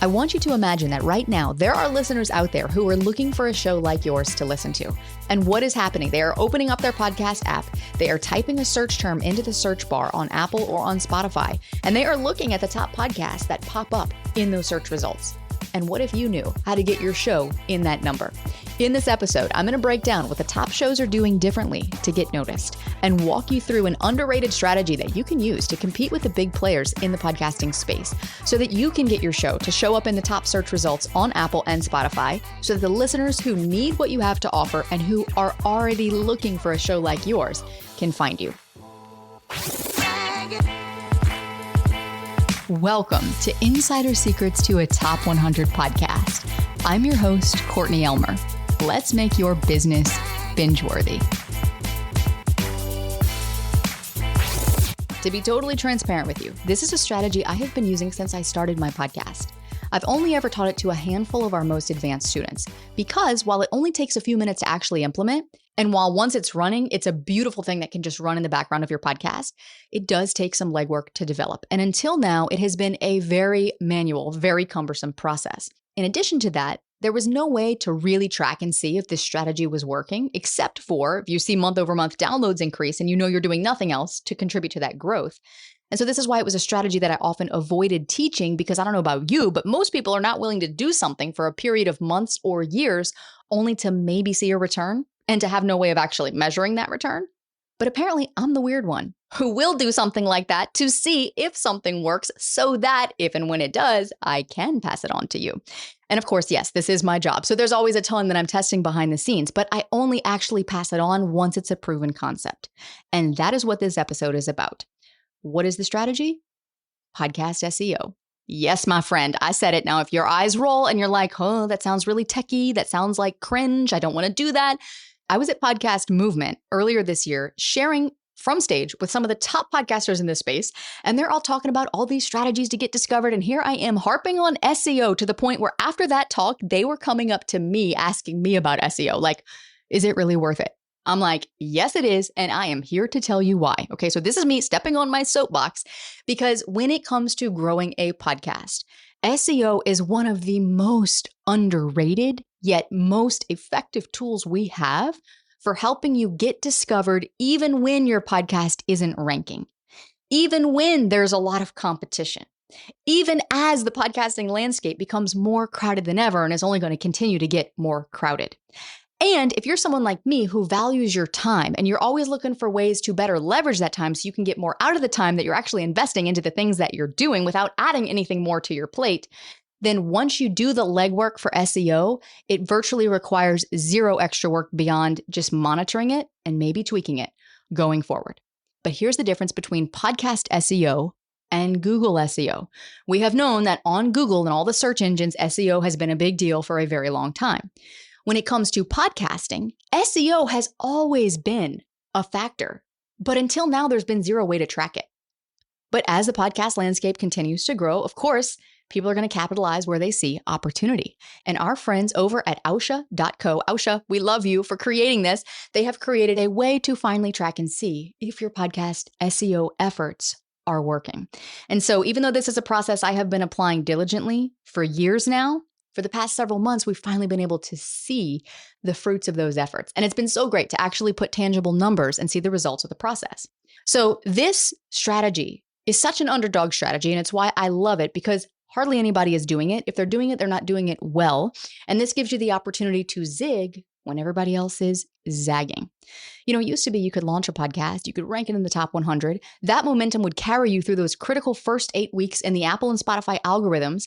I want you to imagine that right now, there are listeners out there who are looking for a show like yours to listen to. And what is happening? They are opening up their podcast app. They are typing a search term into the search bar on Apple or on Spotify, and they are looking at the top podcasts that pop up in those search results. And what if you knew how to get your show in that number? In this episode, I'm going to break down what the top shows are doing differently to get noticed and walk you through an underrated strategy that you can use to compete with the big players in the podcasting space so that you can get your show to show up in the top search results on Apple and Spotify so that the listeners who need what you have to offer and who are already looking for a show like yours can find you. Welcome to Insider Secrets to a Top 100 podcast. I'm your host, Courtney Elmer. Let's make your business binge-worthy. To be totally transparent with you, this is a strategy I have been using since I started my podcast. I've only ever taught it to a handful of our most advanced students because while it only takes a few minutes to actually implement, and while once it's running, it's a beautiful thing that can just run in the background of your podcast, it does take some legwork to develop. And until now, it has been a very manual, very cumbersome process. In addition to that, there was no way to really track and see if this strategy was working, except for if you see month over month downloads increase and you know you're doing nothing else to contribute to that growth. And so this is why it was a strategy that I often avoided teaching because I don't know about you, but most people are not willing to do something for a period of months or years only to maybe see a return and to have no way of actually measuring that return. But apparently I'm the weird one who will do something like that to see if something works so that if and when it does, I can pass it on to you. And of course, yes, this is my job. So there's always a ton that I'm testing behind the scenes, but I only actually pass it on once it's a proven concept. And that is what this episode is about. What is the strategy? Podcast SEO. Yes, my friend, I said it. Now, if your eyes roll and you're like, oh, that sounds really techie. That sounds like cringe. I don't want to do that. I was at Podcast Movement earlier this year, sharing from stage with some of the top podcasters in this space, and they're all talking about all these strategies to get discovered. And here I am harping on SEO to the point where after that talk, they were coming up to me asking me about SEO. Like, is it really worth it? I'm like, yes, it is. And I am here to tell you why. Okay, so this is me stepping on my soapbox because when it comes to growing a podcast, SEO is one of the most underrated yet most effective tools we have for helping you get discovered even when your podcast isn't ranking, even when there's a lot of competition, even as the podcasting landscape becomes more crowded than ever and is only going to continue to get more crowded. And if you're someone like me who values your time and you're always looking for ways to better leverage that time so you can get more out of the time that you're actually investing into the things that you're doing without adding anything more to your plate, then once you do the legwork for SEO, it virtually requires zero extra work beyond just monitoring it and maybe tweaking it going forward. But here's the difference between podcast SEO and Google SEO. We have known that on Google and all the search engines, SEO has been a big deal for a very long time. When it comes to podcasting, SEO has always been a factor, but until now, there's been zero way to track it. But as the podcast landscape continues to grow, of course, people are going to capitalize where they see opportunity. And our friends over at Ausha.co, Ausha, we love you for creating this. They have created a way to finally track and see if your podcast SEO efforts are working. And so even though this is a process I have been applying diligently for years now, for the past several months, we've finally been able to see the fruits of those efforts. And it's been so great to actually put tangible numbers and see the results of the process. So this strategy is such an underdog strategy, and it's why I love it because hardly anybody is doing it. If they're doing it, they're not doing it well. And this gives you the opportunity to zig when everybody else is zagging. You know, it used to be you could launch a podcast, you could rank it in the top 100. That momentum would carry you through those critical first 8 weeks in the Apple and Spotify algorithms.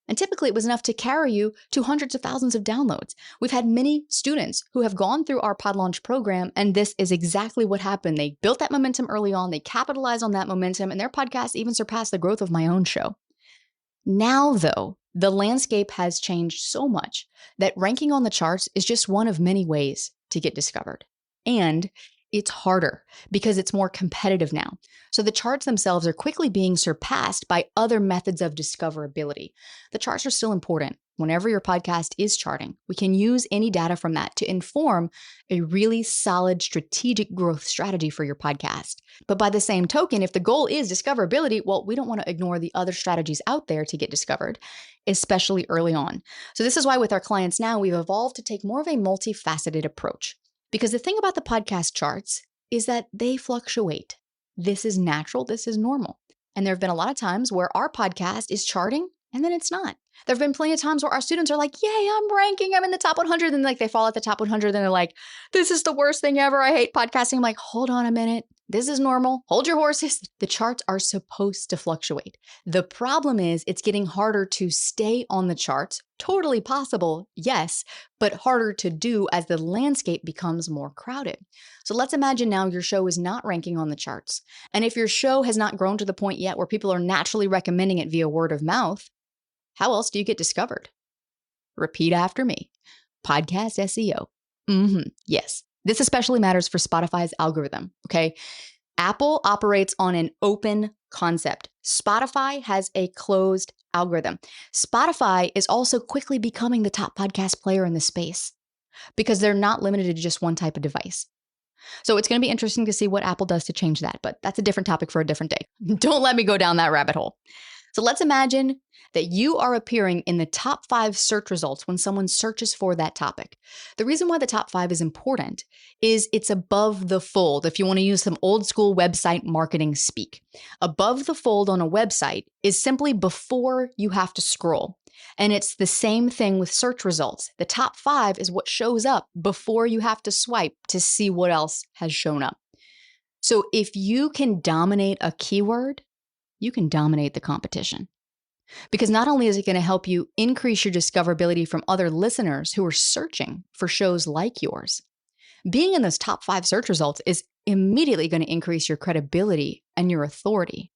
And typically it was enough to carry you to hundreds of thousands of downloads. We've had many students who have gone through our pod launch program, and this is exactly what happened. They built that momentum early on, they capitalized on that momentum, and their podcast even surpassed the growth of my own show. Now, though, the landscape has changed so much that ranking on the charts is just one of many ways to get discovered. And it's harder because it's more competitive now. So the charts themselves are quickly being surpassed by other methods of discoverability. The charts are still important. whenever your podcast is charting, we can use any data from that to inform a really solid strategic growth strategy for your podcast. But by the same token, if the goal is discoverability, well, we don't want to ignore the other strategies out there to get discovered, especially early on. So this is why with our clients now, we've evolved to take more of a multifaceted approach. Because the thing about the podcast charts is that they fluctuate. This is natural. This is normal. And there have been a lot of times where our podcast is charting and then it's not. There have been plenty of times where our students are like, yay, I'm ranking, I'm in the top 100. And like they fall at the top 100 and they're like, this is the worst thing ever. I hate podcasting. I'm like, hold on a minute. This is normal. Hold your horses. The charts are supposed to fluctuate. The problem is it's getting harder to stay on the charts. Totally possible, yes, but harder to do as the landscape becomes more crowded. So let's imagine now your show is not ranking on the charts. And if your show has not grown to the point yet where people are naturally recommending it via word of mouth, how else do you get discovered? Repeat after me. Podcast SEO. Yes. This especially matters for Spotify's algorithm, okay? Apple operates on an open concept. Spotify has a closed algorithm. Spotify is also quickly becoming the top podcast player in the space because they're not limited to just one type of device. So it's going to be interesting to see what Apple does to change that, but that's a different topic for a different day. Don't let me go down that rabbit hole. So let's imagine that you are appearing in the top 5 search results when someone searches for that topic. The reason why the top 5 is important is it's above the fold. If you want to use some old school website marketing speak, above the fold on a website is simply before you have to scroll. And it's the same thing with search results. The top 5 is what shows up before you have to swipe to see what else has shown up. So if you can dominate a keyword, you can dominate the competition. Because not only is it going to help you increase your discoverability from other listeners who are searching for shows like yours, being in those top 5 search results is immediately going to increase your credibility and your authority.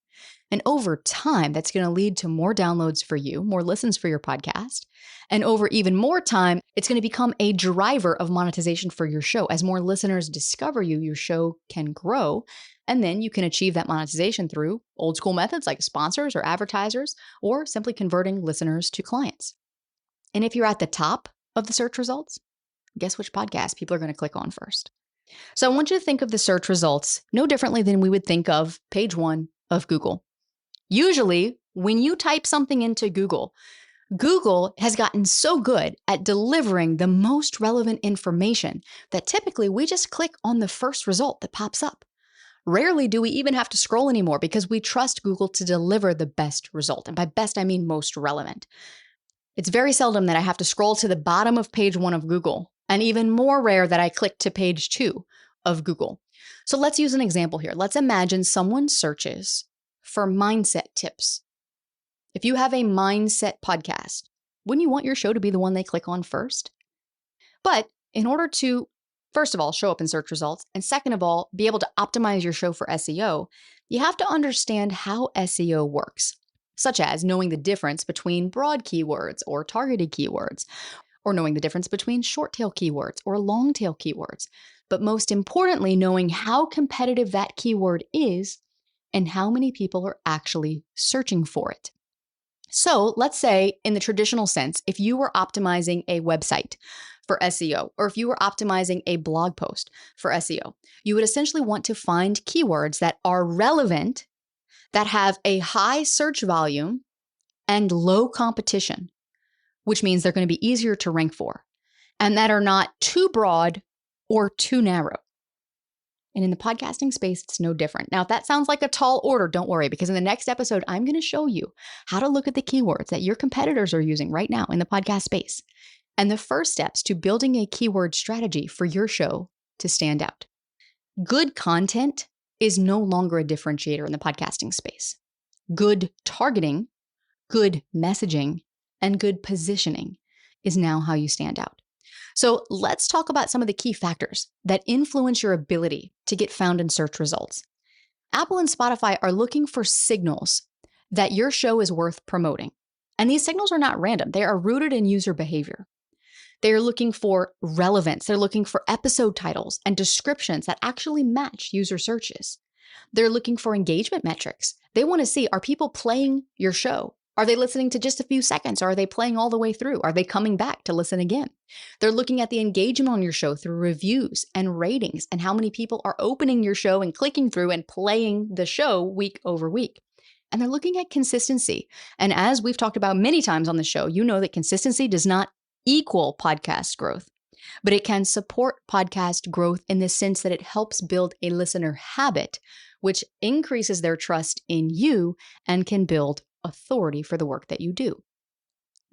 And over time, that's going to lead to more downloads for you, more listens for your podcast. And over even more time, it's going to become a driver of monetization for your show. As more listeners discover you, your show can grow. And then you can achieve that monetization through old school methods like sponsors or advertisers, or simply converting listeners to clients. And if you're at the top of the search results, guess which podcast people are going to click on first? So I want you to think of the search results no differently than we would think of page 1 of Google. Usually, when you type something into Google, Google has gotten so good at delivering the most relevant information that typically we just click on the first result that pops up. Rarely do we even have to scroll anymore because we trust Google to deliver the best result. And by best, I mean most relevant. It's very seldom that I have to scroll to the bottom of page 1 of Google, and even more rare that I click to page 2 of Google. So let's use an example here. Let's imagine someone searches for mindset tips. If you have a mindset podcast, wouldn't you want your show to be the one they click on first? But in order to, first of all, show up in search results, and second of all, be able to optimize your show for SEO, you have to understand how SEO works, such as knowing the difference between broad keywords or targeted keywords, or knowing the difference between short tail keywords or long tail keywords. But most importantly, knowing how competitive that keyword is and how many people are actually searching for it. So let's say in the traditional sense, if you were optimizing a website for SEO, or if you were optimizing a blog post for SEO, you would essentially want to find keywords that are relevant, that have a high search volume and low competition, which means they're going to be easier to rank for, and that are not too broad or too narrow. And in the podcasting space, it's no different. Now, if that sounds like a tall order, don't worry, because in the next episode, I'm going to show you how to look at the keywords that your competitors are using right now in the podcast space, and the first steps to building a keyword strategy for your show to stand out. Good content is no longer a differentiator in the podcasting space. Good targeting, good messaging, and good positioning is now how you stand out. So let's talk about some of the key factors that influence your ability to get found in search results. Apple and Spotify are looking for signals that your show is worth promoting. And these signals are not random. They are rooted in user behavior. They are looking for relevance. They're looking for episode titles and descriptions that actually match user searches. They're looking for engagement metrics. They want to see, are people playing your show? Are they listening to just a few seconds? Or are they playing all the way through? Are they coming back to listen again? They're looking at the engagement on your show through reviews and ratings and how many people are opening your show and clicking through and playing the show week over week. And they're looking at consistency. And as we've talked about many times on the show, you know that consistency does not equal podcast growth, but it can support podcast growth in the sense that it helps build a listener habit, which increases their trust in you and can build authority for the work that you do.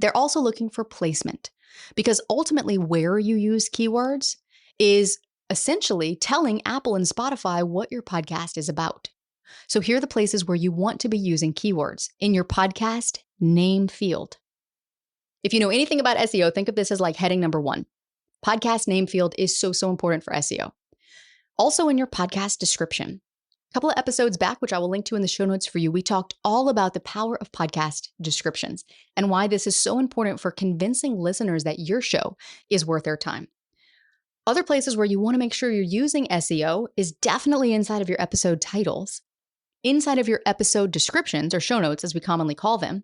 They're also looking for placement because ultimately where you use keywords is essentially telling Apple and Spotify what your podcast is about. So here are the places where you want to be using keywords in your podcast name field. If you know anything about SEO, think of this as like heading number 1. Podcast name field is so important for SEO. Also in your podcast description. A couple of episodes back, which I will link to in the show notes for you, we talked all about the power of podcast descriptions and why this is so important for convincing listeners that your show is worth their time. Other places where you want to make sure you're using SEO is definitely inside of your episode titles, inside of your episode descriptions or show notes, as we commonly call them,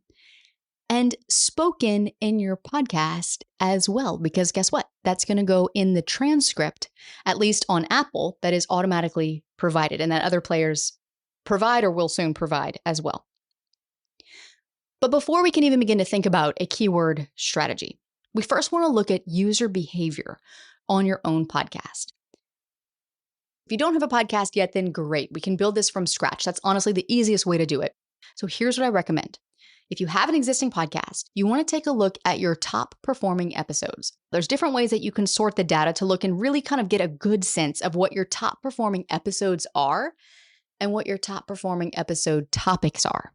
and spoken in your podcast as well, because guess what? That's going to go in the transcript, at least on Apple, that is automatically provided and that other players provide or will soon provide as well. But before we can even begin to think about a keyword strategy, we first want to look at user behavior on your own podcast. If you don't have a podcast yet, then great. We can build this from scratch. That's honestly the easiest way to do it. So here's what I recommend. If you have an existing podcast, you want to take a look at your top performing episodes. There's different ways that you can sort the data to look and really kind of get a good sense of what your top performing episodes are and what your top performing episode topics are.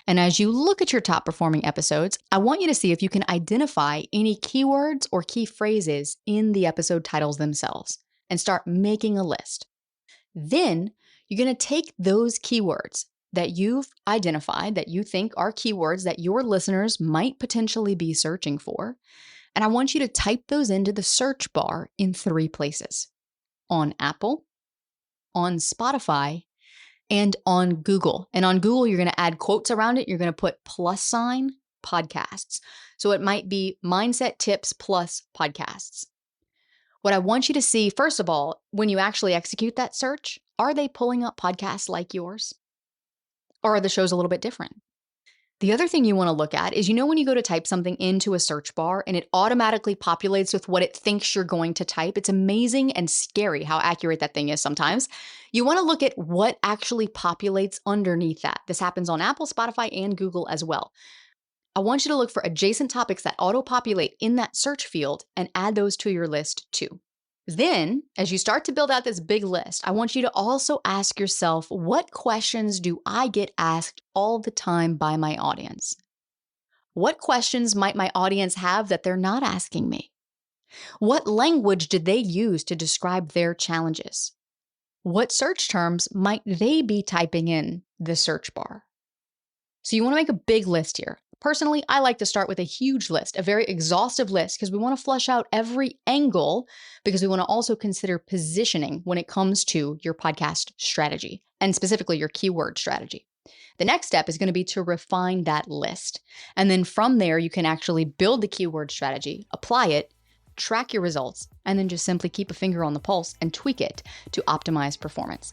And as you look at your top performing episodes, I want you to see if you can identify any keywords or key phrases in the episode titles themselves and start making a list. Then you're going to take those keywords that you've identified that you think are keywords that your listeners might potentially be searching for. And I want you to type those into the search bar in 3 places: on Apple, on Spotify, and on Google. And on Google, you're going to add quotes around it. You're going to put + podcasts. So it might be mindset tips plus podcasts. What I want you to see, first of all, when you actually execute that search, are they pulling up podcasts like yours? Or are the shows a little bit different? The other thing you want to look at is, when you go to type something into a search bar and it automatically populates with what it thinks you're going to type, it's amazing and scary how accurate that thing is sometimes. You want to look at what actually populates underneath that. This happens on Apple, Spotify, and Google as well. I want you to look for adjacent topics that auto-populate in that search field and add those to your list too. Then, as you start to build out this big list, I want you to also ask yourself, what questions do I get asked all the time by my audience? What questions might my audience have that they're not asking me? What language did they use to describe their challenges? What search terms might they be typing in the search bar? So you want to make a big list here. Personally, I like to start with a huge list, a very exhaustive list, because we want to flush out every angle, because we want to also consider positioning when it comes to your podcast strategy, and specifically your keyword strategy. The next step is going to be to refine that list. And then from there, you can actually build the keyword strategy, apply it, track your results, and then just simply keep a finger on the pulse and tweak it to optimize performance.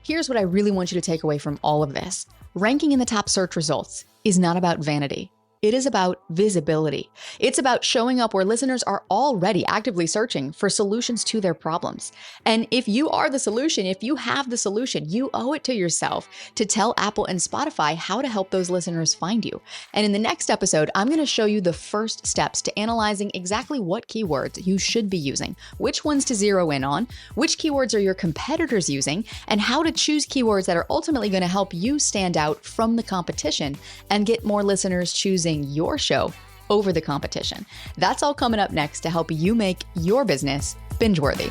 Here's what I really want you to take away from all of this. Ranking in the top search results is not about vanity. It is about visibility. It's about showing up where listeners are already actively searching for solutions to their problems. And if you are the solution, if you have the solution, you owe it to yourself to tell Apple and Spotify how to help those listeners find you. And in the next episode, I'm going to show you the first steps to analyzing exactly what keywords you should be using, which ones to zero in on, which keywords are your competitors using, and how to choose keywords that are ultimately going to help you stand out from the competition and get more listeners choosing your show over the competition. That's all coming up next to help you make your business binge-worthy.